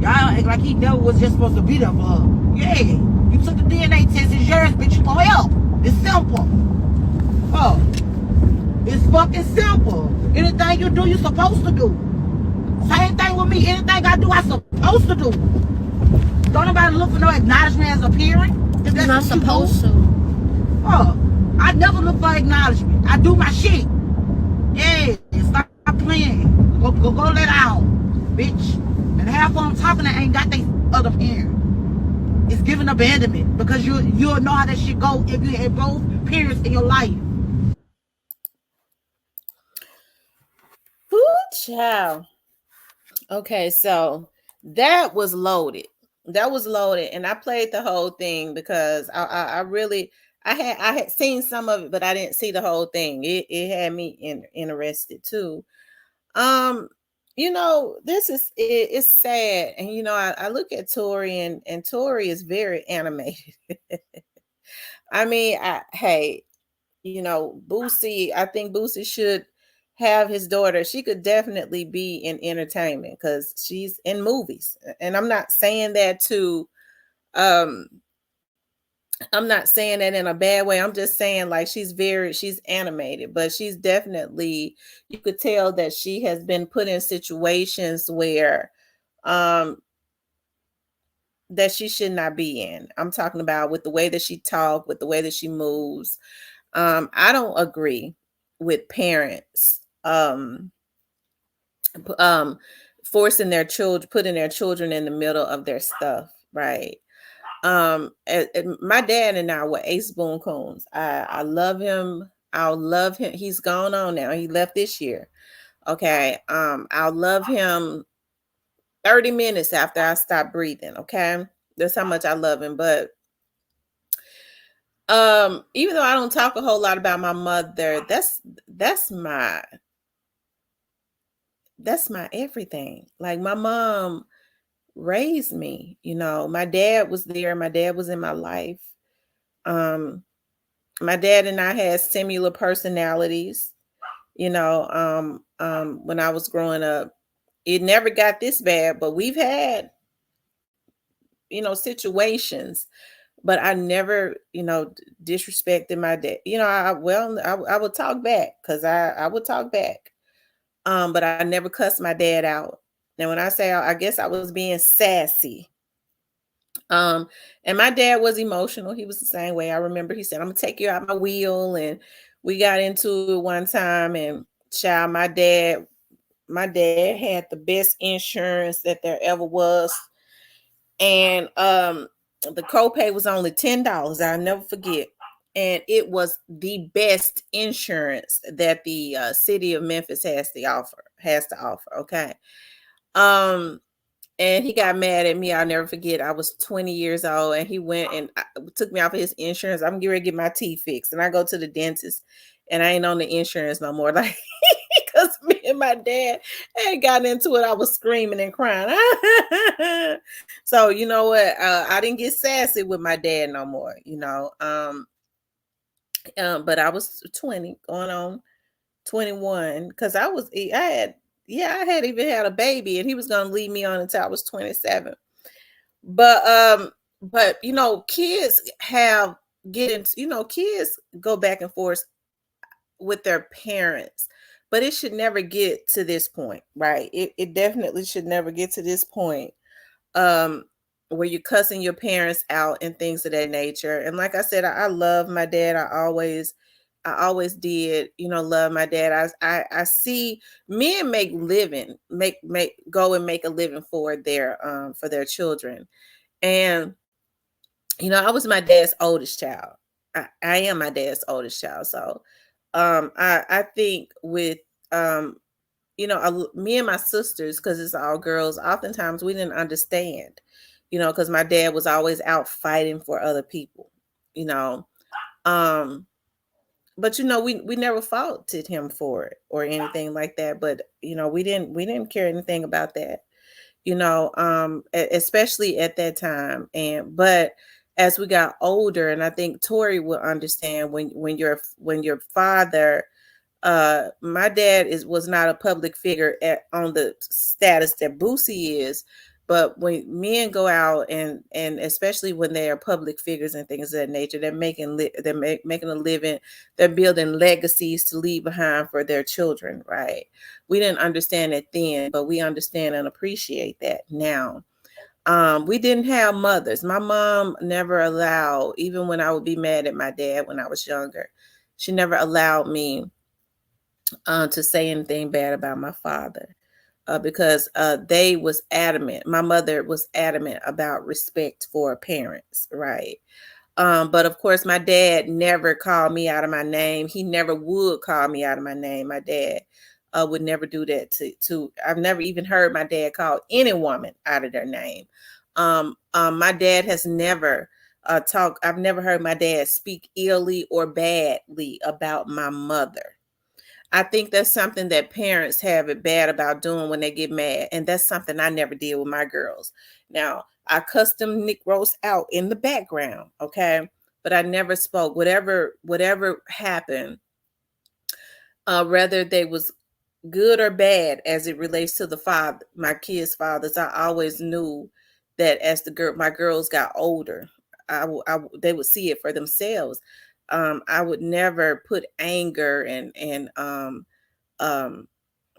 Speaker 2: Y'all act like he never was just supposed to be there for her. Yeah, you took the DNA test, it's yours, bitch, you gonna help. It's simple. Oh, it's fucking simple. Anything you do, you're supposed to do. Same thing with me. Anything I do, I'm supposed to do. Don't nobody look for no acknowledgement as a parent. If
Speaker 3: You're
Speaker 2: that's
Speaker 3: not
Speaker 2: what you
Speaker 3: supposed
Speaker 2: do.
Speaker 3: to.
Speaker 2: Oh, I never look for acknowledgement. I do my shit. Yeah, stop playing. Go let out, bitch. And half of them talking that ain't got their other parent. It's giving abandonment because you'll know how that shit go if you had both parents in your life.
Speaker 1: Ooh, child. Okay, so that was loaded. That was loaded, and I played the whole thing because I really I had seen some of it, but I didn't see the whole thing. It had me interested too. You know, it's sad, and you know, I look at Tori, and Tori is very animated. I mean, hey, you know, Boosie, I think Boosie should have his daughter. She could definitely be in entertainment because she's in movies. And um I'm not saying that in a bad way. I'm just saying like she's animated, but she's definitely, you could tell that she has been put in situations where um that she should not be in. I'm talking about with the way that she talks, with the way that she moves. I don't agree with parents forcing their children, putting their children in the middle of their stuff, right? My dad and I were Ace Boone Coons. I love him. I'll love him. He's gone on now. He left this year. Okay. I'll love him 30 minutes after I stop breathing. Okay. That's how much I love him. But even though I don't talk a whole lot about my mother, that's my everything. Like my mom raised me, you know. My dad was there. My dad was in my life. My dad and I had similar personalities, you know. When I was growing up, it never got this bad, but we've had, you know, situations, but I never, you know, disrespected my dad. You know, I would talk back because I would talk back. But I never cussed my dad out. Now, when I say I guess I was being sassy. And my dad was emotional. He was the same way. I remember he said, "I'm gonna take you out my wheel," and we got into it one time. And child, my dad had the best insurance that there ever was, and the copay was only $10. I'll never forget. And it was the best insurance that the city of Memphis has to offer. Okay. And he got mad at me. I'll never forget. I was 20 years old, and he went and took me off of his insurance. I'm getting ready to get my teeth fixed, and I go to the dentist, and I ain't on the insurance no more. Like, because me and my dad had gotten into it, I was screaming and crying. So you know what? I didn't get sassy with my dad no more, you know. But I was 20 going on 21 because I had even had a baby and he was gonna leave me on until I was 27. But you know, kids kids go back and forth with their parents, but it should never get to this point, right? It definitely should never get to this point um where you're cussing your parents out and things of that nature. And like I said, I love my dad. I always did, love my dad. I see men make go and make a living for their children. And I was my dad's oldest child. I am my dad's oldest child. So I think with me and my sisters, because it's all girls, oftentimes we didn't understand, because my dad was always out fighting for other people, you know. But we never faulted him for it or anything like that. But we didn't care anything about that, especially at that time. But as we got older, and I think Tori will understand when your father, my dad was not a public figure on the status that Boosie is. But when men go out and especially when they are public figures and things of that nature, they're making a living, they're building legacies to leave behind for their children, right? We didn't understand it then, but we understand and appreciate that now. We didn't have mothers. My mom never allowed, even when I would be mad at my dad when I was younger, she never allowed me to say anything bad about my father. Because they was adamant. My mother was adamant about respect for parents, right? But of course, my dad never called me out of my name. He never would call me out of my name. My dad would never do that to. I've never even heard my dad call any woman out of their name. My dad has never talked. I've never heard my dad speak illy or badly about my mother. I think that's something that parents have it bad about doing when they get mad. And that's something I never did with my girls. Now, I cussed them Nick Rose out in the background, okay? But I never spoke. Whatever happened, whether they was good or bad as it relates to my kids' fathers, I always knew that as my girls got older, they would see it for themselves. I would never put anger and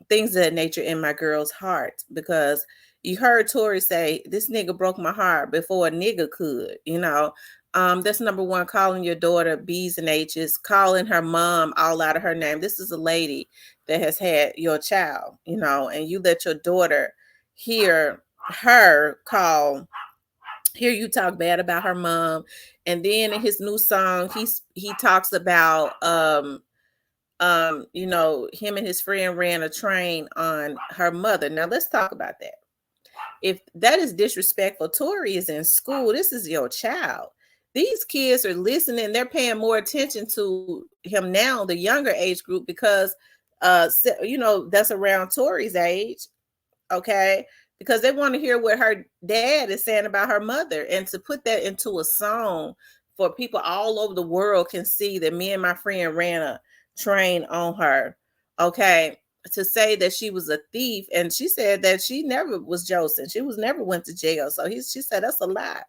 Speaker 1: things of that nature in my girls' hearts, because you heard Tori say, this nigga broke my heart before a nigga could, that's number one, calling your daughter B's and H's, calling her mom all out of her name. This is a lady that has had your child, and you let your daughter hear you talk bad about her mom. And then in his new song, he talks about him and his friend ran a train on her mother. Now let's talk about that. If that is disrespectful, Tori is in school. This is your child. These kids are listening. They're paying more attention to him now, the younger age group, because that's around Tori's age. Okay. Because they want to hear what her dad is saying about her mother, and to put that into a song for people all over the world can see that me and my friend ran a train on her. Okay. To say that she was a thief, and she said that she never was Joseph. She never went to jail. So she said that's a lie.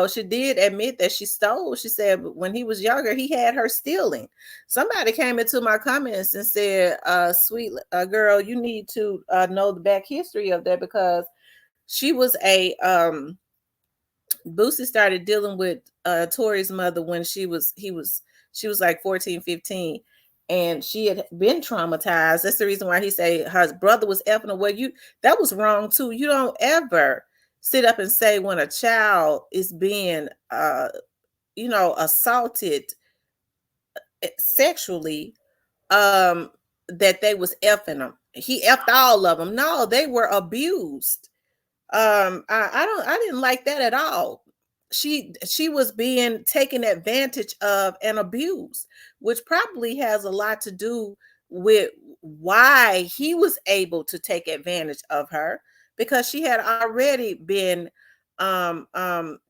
Speaker 1: She did admit that she stole. She said when he was younger, he had her stealing. Somebody came into my comments and said, sweet girl, you need to know the back history of that, because she was Boosie started dealing with Tori's mother when she was like 14, 15. And she had been traumatized. That's the reason why he say her brother was effing away. That was wrong too. You don't ever sit up and say when a child is being assaulted sexually, that they was effing them. He effed all of them. No, they were abused. I didn't like that at all. She was being taken advantage of and abused, which probably has a lot to do with why he was able to take advantage of her, because she had already been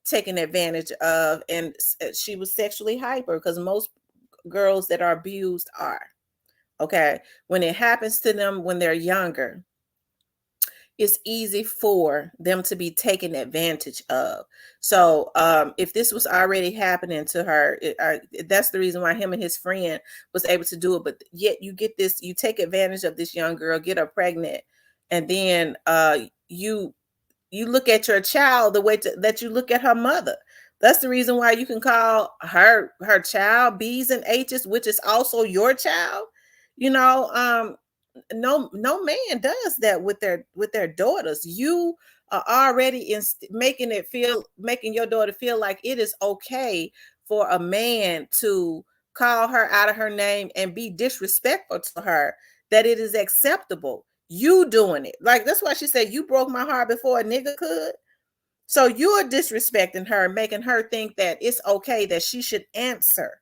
Speaker 1: taken advantage of, and she was sexually hyper, because most girls that are abused are. Okay, when it happens to them when they're younger, it's easy for them to be taken advantage of. So if this was already happening to her, that's the reason why him and his friend was able to do it. But yet you get this, you take advantage of this young girl, get her pregnant, and then you look at your child the way that you look at her mother. That's the reason why you can call her child B's and H's, which is also your child. You know, no man does that with their daughters. You are already making your daughter feel like it is okay for a man to call her out of her name and be disrespectful to her, that it is acceptable. You doing it. Like, that's why she said, you broke my heart before a nigga could. So you're disrespecting her, making her think that it's okay that she should answer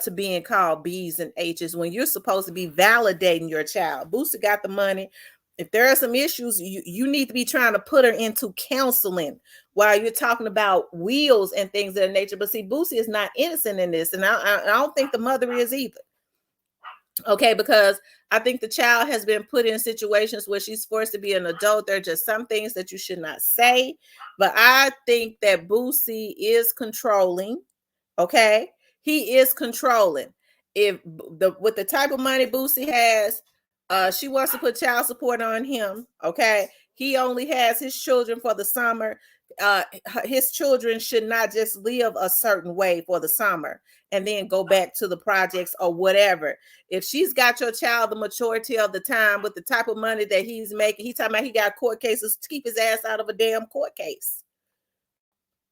Speaker 1: to being called B's and H's when you're supposed to be validating your child. Boosie got the money. If there are some issues, you need to be trying to put her into counseling while you're talking about wheels and things of that nature. But see, Boosie is not innocent in this, and I don't think the mother is either. Okay, because I think the child has been put in situations where she's forced to be an adult. There are just some things that you should not say. But I think that Boosie is controlling. Okay, he is controlling. With the type of money Boosie has, she wants to put child support on him. Okay, he only has his children for the summer. His children should not just live a certain way for the summer and then go back to the projects or whatever. If she's got your child the majority of the time with the type of money that he's making, he's talking about he got court cases to keep his ass out of a damn court case.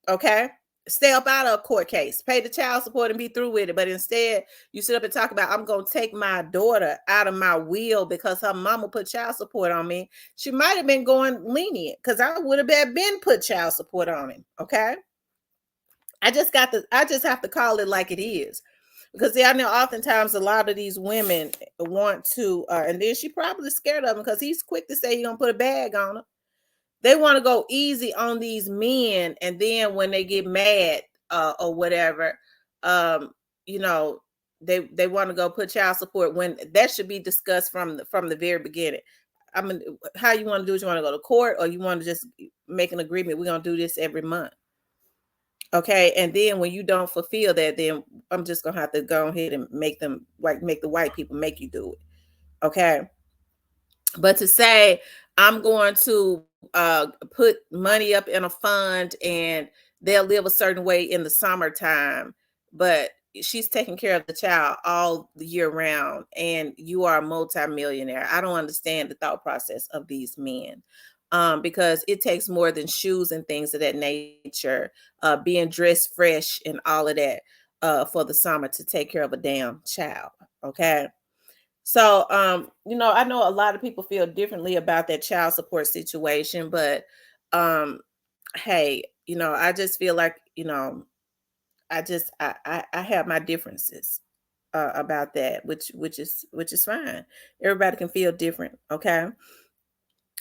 Speaker 1: Okay, stay up out of a court case, pay the child support and be through with it. But instead, you sit up and talk about, I'm going to take my daughter out of my will because her mama put child support on me. She might have been going lenient, because I would have been put child support on him. Okay, I just have to call it like it is. Because I know oftentimes a lot of these women want to, and then she probably scared of him because he's quick to say he's gonna put a bag on her. They want to go easy on these men, and then when they get mad or whatever, you know, they want to go put child support, when that should be discussed from the very beginning. I mean, how you want to do it? You want to go to court, or you want to just make an agreement? We're gonna do this every month. Okay, and then when you don't fulfill that, then I'm just gonna have to go ahead and make the white people make you do it. Okay, but to say I'm going to put money up in a fund and they'll live a certain way in the summertime, but she's taking care of the child all the year round, and you are a multimillionaire. I don't understand the thought process of these men. Because it takes more than shoes and things of that nature, being dressed fresh and all of that for the summer to take care of a damn child. Okay. So, you know, I know a lot of people feel differently about that child support situation, but hey, you know, I just feel like, you know, I have my differences about that, which is fine. Everybody can feel different. Okay.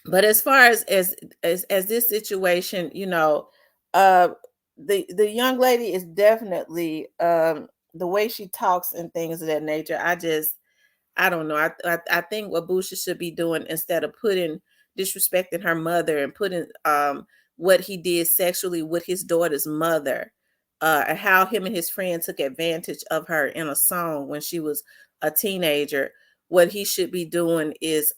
Speaker 1: But as far as this situation, you know, the young lady is definitely the way she talks and things of that nature. I don't know. I think what Boosie should be doing, instead of disrespecting her mother and putting what he did sexually with his daughter's mother, and how him and his friend took advantage of her in a song when she was a teenager. What he should be doing is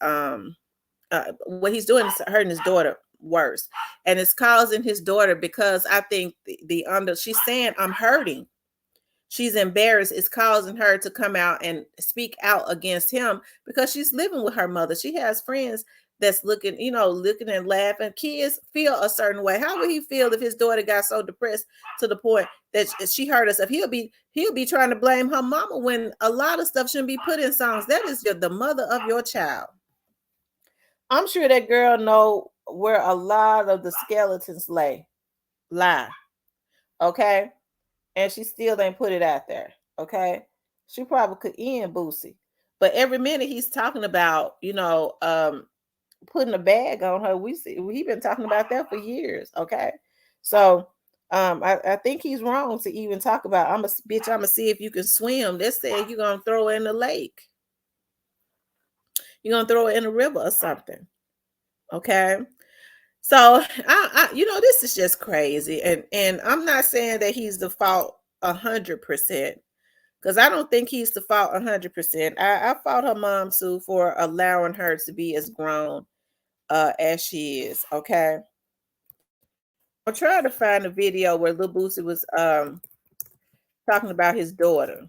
Speaker 1: what he's doing is hurting his daughter worse, and it's causing his daughter, because I think she's saying I'm hurting. She's embarrassed. It's causing her to come out and speak out against him, because she's living with her mother. She has friends that's looking and laughing. Kids feel a certain way. How would he feel if his daughter got so depressed to the point that she hurt herself? He'll be trying to blame her mama, when a lot of stuff shouldn't be put in songs. That is the mother of your child. I'm sure that girl know where a lot of the skeletons lie. Okay. And she still ain't put it out there. Okay. She probably could end Boosie. But every minute he's talking about, putting a bag on her. We've been talking about that for years. Okay. So I think he's wrong to even talk about I'm gonna see if you can swim. They said you're gonna throw her in the lake. You're gonna throw her in the river or something. Okay. So this is just crazy. And I'm not saying that he's the fault 100%. Because I don't think he's the fault 100%. I fault her mom too for allowing her to be as grown as she is. Okay. I'm trying to find a video where Lil Boosie was talking about his daughter.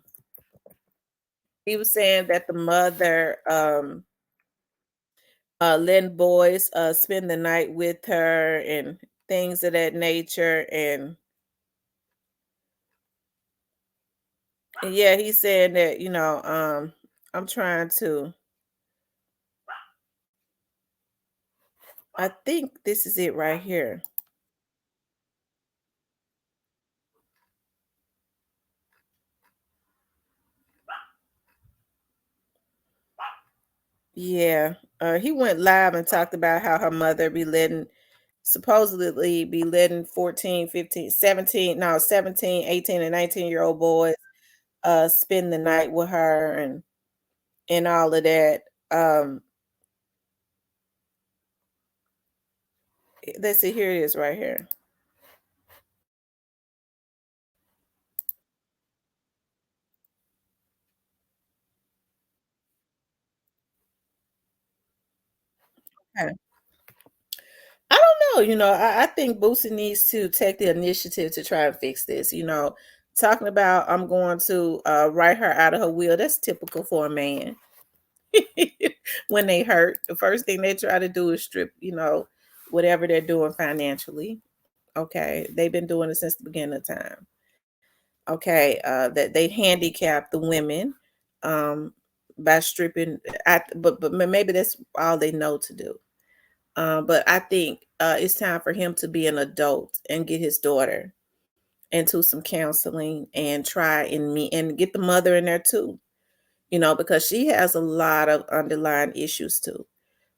Speaker 1: He was saying that the mother letting boys spend the night with her and things of that nature. And yeah, he's saying that, I'm trying to. I think this is it right here. Yeah. He went live and talked about how her mother supposedly be letting 14, 15, 17, no, 17, 18, and 19-year-old boys spend the night with her and all of that. Let's see, here it is right here. Okay. I don't know. I think Boosie needs to take the initiative to try and fix this. Talking about I'm going to write her out of her will. That's typical for a man. When they hurt, the first thing they try to do is strip, whatever they're doing financially. Okay. They've been doing it since the beginning of time. Okay. That they handicap the women by stripping. But maybe that's all they know to do. But I think it's time for him to be an adult and get his daughter into some counseling and try and get the mother in there too, because she has a lot of underlying issues too.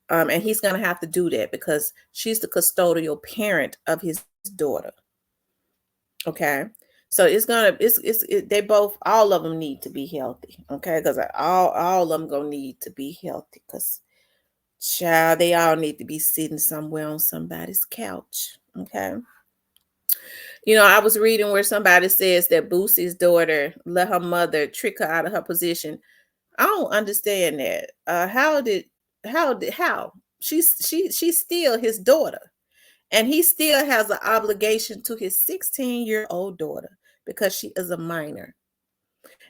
Speaker 1: And he's going to have to do that because she's the custodial parent of his daughter. Okay. So they both, all of them need to be healthy. Okay. Because all of them going to need to be healthy because child, they all need to be sitting somewhere on somebody's couch. Okay. I was reading where somebody says that Boosie's daughter let her mother trick her out of her position. I don't understand that. How? She's still his daughter. And he still has an obligation to his 16-year-old daughter because she is a minor.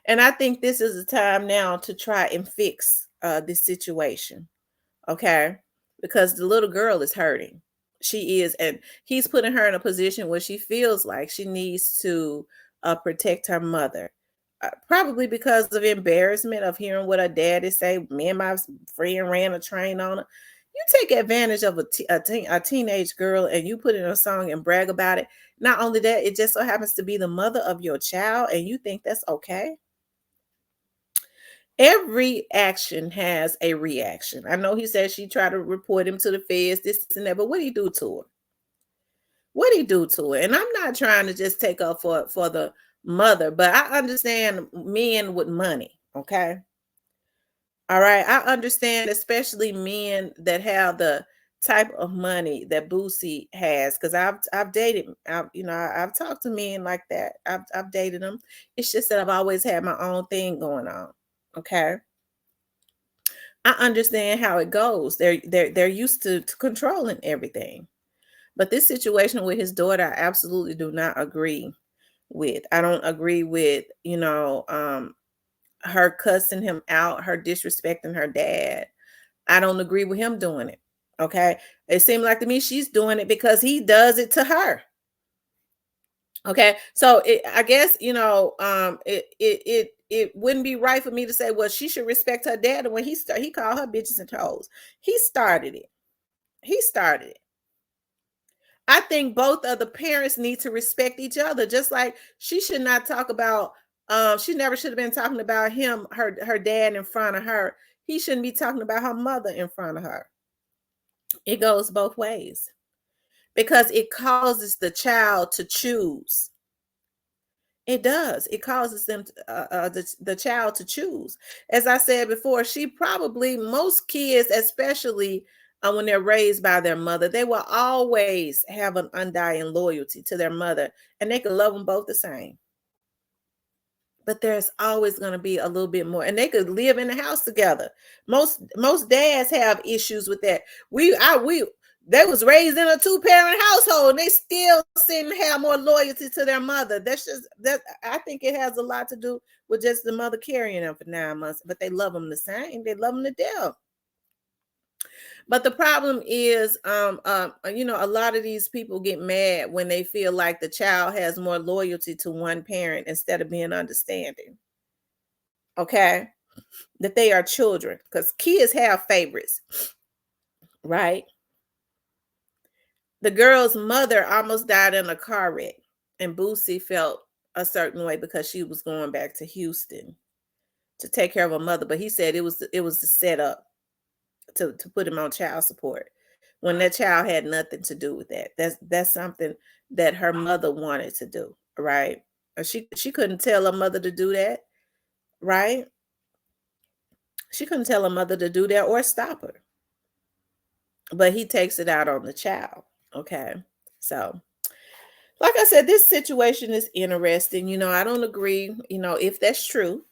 Speaker 1: And I think this is the time now to try and fix this situation. Okay. Because the little girl is hurting. She is. And he's putting her in a position where she feels like she needs to protect her mother. Probably because of embarrassment of hearing what her daddy say. Me and my friend ran a train on her. You take advantage of a teenage girl and you put in a song and brag about it. Not only that, it just so happens to be the mother of your child and you think that's okay. Every action has a reaction. I know he said she tried to report him to the feds, this and that, but what did he do to her? What did he do to her? And I'm not trying to just take up for the mother, but I understand men with money. Okay. All right. I understand, especially men that have the type of money that Boosie has, because I've dated, I've talked to men like that. I've dated them. It's just that I've always had my own thing going on. Okay. I understand how it goes. They're used to controlling everything. But this situation with his daughter, I absolutely do not agree with. I don't agree with, her cussing him out, her disrespecting her dad. I don't agree with him doing it. Okay. It seemed like to me she's doing it because he does it to her. Okay. So I guess, it wouldn't be right for me to say, well, she should respect her dad. And when he called her bitches and hoes. He started it. I think both of the parents need to respect each other. Just like she should not talk about She never should have been talking about him, her dad in front of her. He shouldn't be talking about her mother in front of her. It goes both ways because it causes the child to choose. It does. It causes them the child to choose. As I said before, most kids, especially when they're raised by their mother, they will always have an undying loyalty to their mother, and they can love them both the same. But there's always going to be a little bit more, and they could live in the house together. Most dads have issues with that. They was raised in a 2-parent household, and they still seem to have more loyalty to their mother. That's just that. I think it has a lot to do with just the mother carrying them for 9 months, but they love them the same. They love them to death. But the problem is, a lot of these people get mad when they feel like the child has more loyalty to one parent instead of being understanding. Okay, that they are children, because kids have favorites, right? The girl's mother almost died in a car wreck, and Boosie felt a certain way because she was going back to Houston to take care of her mother. But he said it was the setup to put him on child support when that child had nothing to do with that. That's something that her mother wanted to do, right? She couldn't tell her mother to do that, right? She couldn't tell her mother to do that or stop her. But he takes it out on the child. Okay. So, like I said, this situation is interesting. I don't agree, if that's true,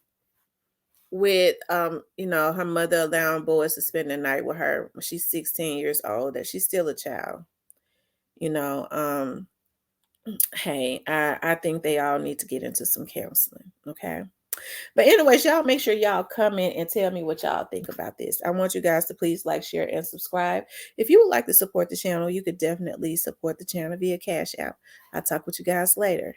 Speaker 1: with her mother allowing boys to spend the night with her when she's 16 years old, that she's still a child. Hey, I think they all need to get into some counseling. Okay. But anyways, y'all make sure y'all comment and tell me what y'all think about this. I want you guys to please like, share, and subscribe. If you would like to support the channel, you could definitely support the channel via Cash App. I'll talk with you guys later.